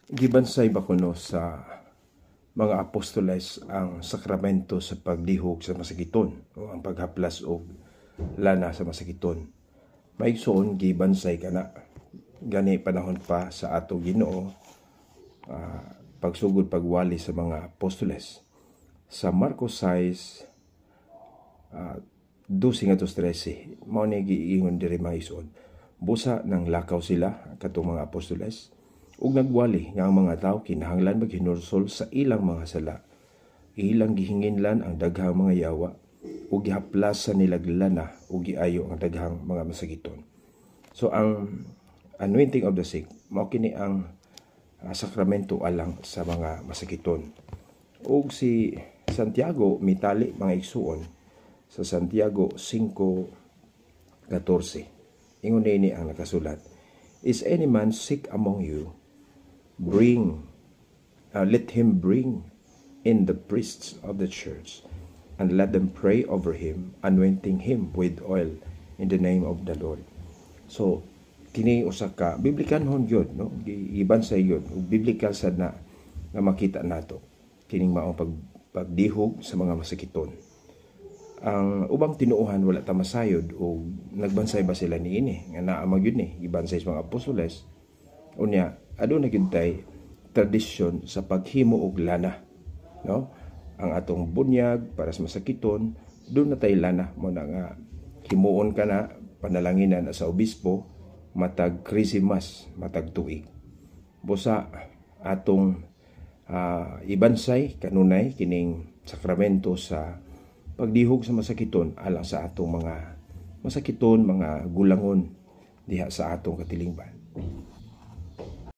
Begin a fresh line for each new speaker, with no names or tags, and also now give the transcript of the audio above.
Gibansay ba kuno sa mga apostoles ang sakramento sa pagdihog sa masakiton o ang paghaplas og lana sa masakiton? Maigsoon gibansay kana gani panahon pa sa ato Ginoo, pagsugod pagwali sa mga apostoles. Sa Marcos 6 12-13 mao ni giingon diri maigsoon, busa ng lakaw sila katong mga apostoles ug nagwali nga ang mga tao kinahanglan maghinursol sa ilang mga sala. Ilang gihinginlan ang daghang mga yawa ug gihaplasan nila lana ug giayo ang daghang mga masakiton. So ang anointing of the sick mao kini ang sakramento alang sa mga masakiton. Ug si Santiago mitali mga igsuon sa Santiago 5:14. Ingon ni ang nakasulat, "Is any man sick among you? Let him bring in the priests of the church, and let them pray over him, anointing him with oil in the name of the Lord." So, kini usa ka biblikanhon gyud, no? Gibansay gyud, biblical sad na nga makita nato kining maong pagdihog sa mga masakiton. Ang ubang tinuohan wala ta masayod o nagbansay ba sila niini nga naa magyud ni gibansay sa mga apostoles. Unya aduna gyud tay tradisyon sa paghimo og lana, no? Ang atong bunyag para sa masakiton, doon na tay lana mo na nga himuon ka na panalanginan sa obispo matag Christmas, matag tuig. Busa atong ibansay kanunay kining sakramento sa pagdihog sa masakiton alang sa atong mga masakiton, mga gulangon diha sa atong katilingban.